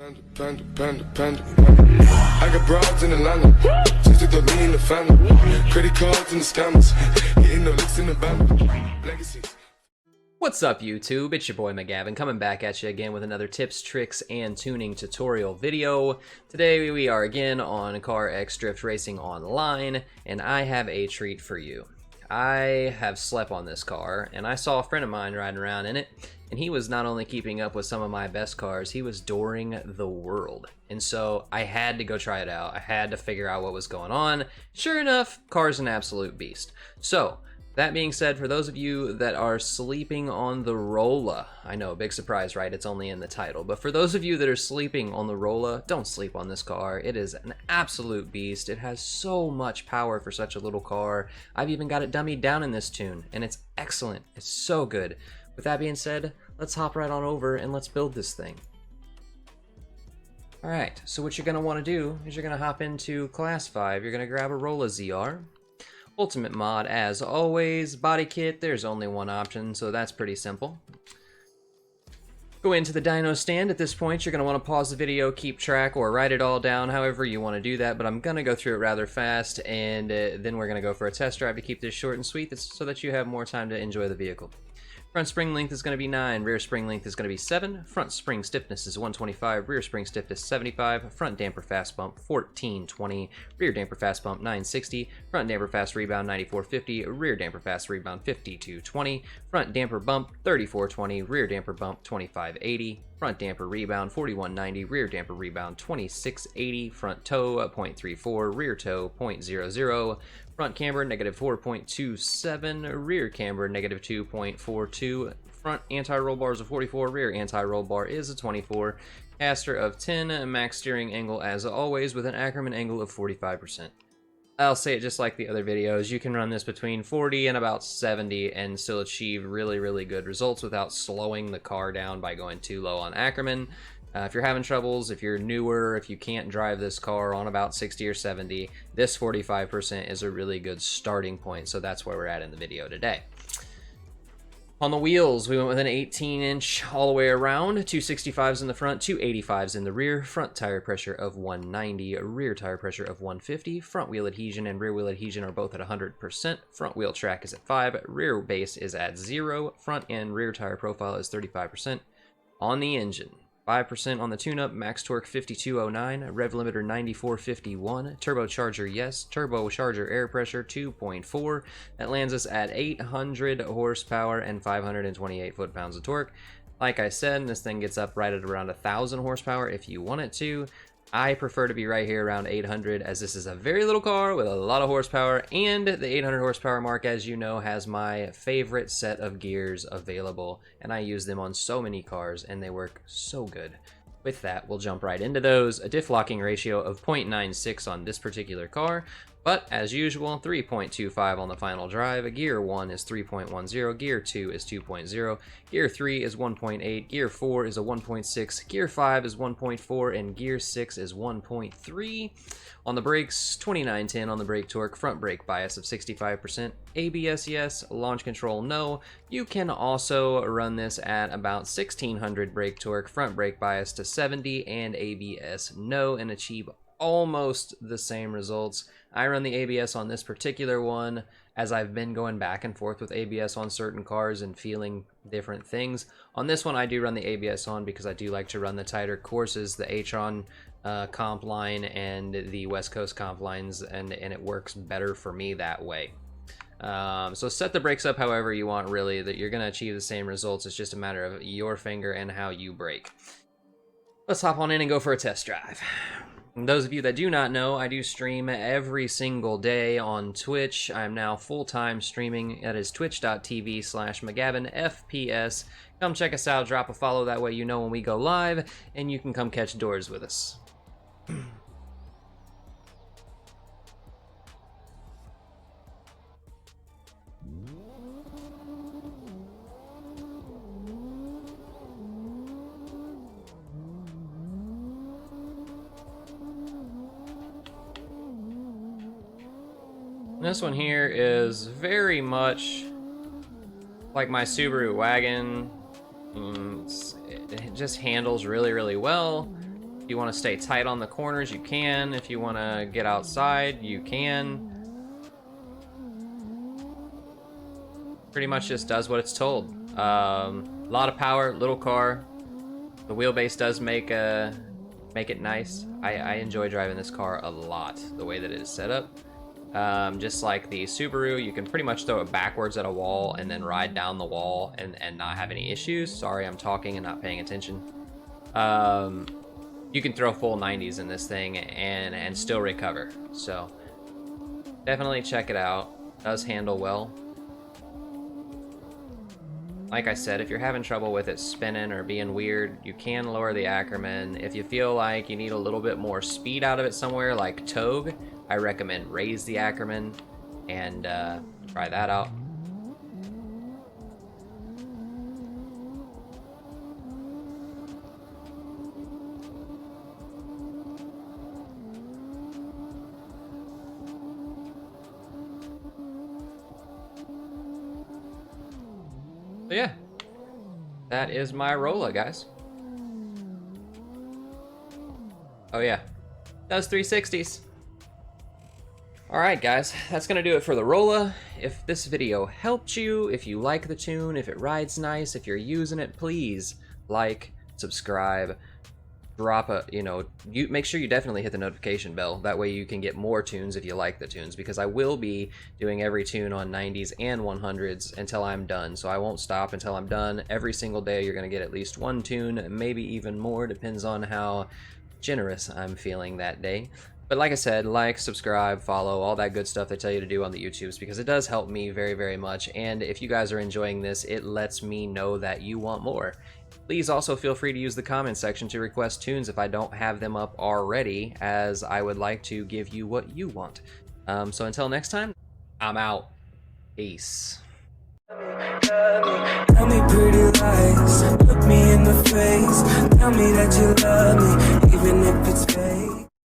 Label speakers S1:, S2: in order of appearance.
S1: I got broads in Atlanta, just to lean the family, credit cards and the scammers, getting the licks in the band, legacies.
S2: What's up YouTube, it's your boy McGavin coming back at you again with another tips, tricks, and tuning tutorial video. Today we are again on CarX Drift Racing Online, and I have a treat for you. I have slept on this car, and I saw a friend of mine riding around in it, and he was not only keeping up with some of my best cars, he was touring the world. And so I had to go try it out. I had to figure out what was going on. Sure enough, car's an absolute beast. So, that being said, for those of you that are sleeping on the ROLLA, I know, big surprise, right? It's only in the title. But for those of you that are sleeping on the ROLLA, don't sleep on this car. It is an absolute beast. It has so much power for such a little car. I've even got it dummied down in this tune, and it's excellent. It's so good. With that being said, let's hop right on over and let's build this thing. Alright, so what you're going to want to do is you're going to hop into Class 5. You're going to grab a ROLLA ZR. Ultimate mod, as always. Body kit, there's only one option, so that's pretty simple. Go into the dyno stand. At this point, you're going to want to pause the video, keep track, or write it all down, however you want to do that, but I'm going to go through it rather fast, and then we're going to go for a test drive to keep this short and sweet so that you have more time to enjoy the vehicle. Front spring length is going to be 9, rear spring length is going to be 7, front spring stiffness is 125, rear spring stiffness 75, front damper fast bump 1420, rear damper fast bump 960, front damper fast rebound 9450, rear damper fast rebound 5220, front damper bump 3420, rear damper bump 2580, front damper rebound 4190, rear damper rebound 2680, front toe 0.34, rear toe 0.00, front camber negative 4.27, rear camber negative 2.42, front anti-roll bar is a 44, rear anti-roll bar is a 24, caster of 10, max steering angle as always with an Ackerman angle of 45%. I'll say it just like the other videos, you can run this between 40 and about 70 and still achieve really good results without slowing the car down by going too low on Ackerman. If you're having troubles, if you're newer, if you can't drive this car on about 60 or 70, this 45% is a really good starting point, so that's where we're at in the video today. On the wheels, we went with an 18-inch all the way around, 265s in the front, 285s in the rear, front tire pressure of 190, rear tire pressure of 150, front wheel adhesion and rear wheel adhesion are both at 100%, front wheel track is at 5, rear base is at 0, front and rear tire profile is 35%. On the engine, 5% on the tune-up, max torque 5209, rev limiter 9451, turbocharger yes, turbocharger air pressure 2.4. That lands us at 800 horsepower and 528 foot-pounds of torque. Like I said, this thing gets up right at around 1,000 horsepower if you want it to. I prefer to be right here around 800 as this is a very little car with a lot of horsepower, and the 800 horsepower mark, as you know, has my favorite set of gears available, and I use them on so many cars and they work so good. With that, we'll jump right into those. A diff locking ratio of 0.96 on this particular car, but as usual, 3.25 on the final drive. Gear 1 is 3.10, Gear 2 is 2.0, Gear 3 is 1.8, Gear 4 is a 1.6, Gear 5 is 1.4, and Gear 6 is 1.3. On the brakes, 2910 on the brake torque, front brake bias of 65%, ABS yes, launch control no. You can also run this at about 1600 brake torque, front brake bias to 70, and ABS no, and achieve almost the same results. I run the ABS on this particular one as I've been going back and forth with ABS on certain cars and feeling different things. On this one I do run the ABS on because I do like to run the tighter courses, the H-on comp line and the West Coast comp lines, and it works better for me that way. So set the brakes up however you want, really, that you're going to achieve the same results. It's just a matter of your finger and how you brake. Let's hop on in and go for a test drive. And those of you that do not know, I do stream every single day on Twitch. I'm now full-time streaming. That is twitch.tv/McGavinFPS. Come check us out, drop a follow, that way you know when we go live, and you can come catch doors with us. This one here is very much like my Subaru wagon. It just handles really well. If you want to stay tight on the corners, you can. If you want to get outside, you can. Pretty much just does what it's told. A lot of power, little car. The wheelbase does make it nice. I enjoy driving this car a lot, the way that it is set up. Just like the Subaru, you can pretty much throw it backwards at a wall and then ride down the wall and not have any issues. Sorry, I'm talking and not paying attention. You can throw full 90s in this thing and still recover. So definitely check it out. Does handle well. Like I said, if you're having trouble with it spinning or being weird, you can lower the Ackerman. If you feel like you need a little bit more speed out of it somewhere, like Togue, I recommend raise the Ackerman and try that out. So yeah, that is my Rolla, guys. Oh yeah, does 360s. Alright guys, that's gonna do it for the Rolla. If this video helped you, if you like the tune, if it rides nice, if you're using it, please like, subscribe, drop a, make sure you definitely hit the notification bell. That way you can get more tunes if you like the tunes, because I will be doing every tune on 90s and 100s until I'm done. So I won't stop until I'm done. Every single day you're gonna get at least one tune, maybe even more, depends on how generous I'm feeling that day. But like I said, like, subscribe, follow, all that good stuff they tell you to do on the YouTubes, because it does help me very, very much. And if you guys are enjoying this, it lets me know that you want more. Please also feel free to use the comment section to request tunes if I don't have them up already, as I would like to give you what you want. So until next time, I'm out. Peace.
S3: Tell me pretty lies, look me in the face, tell me that you love me.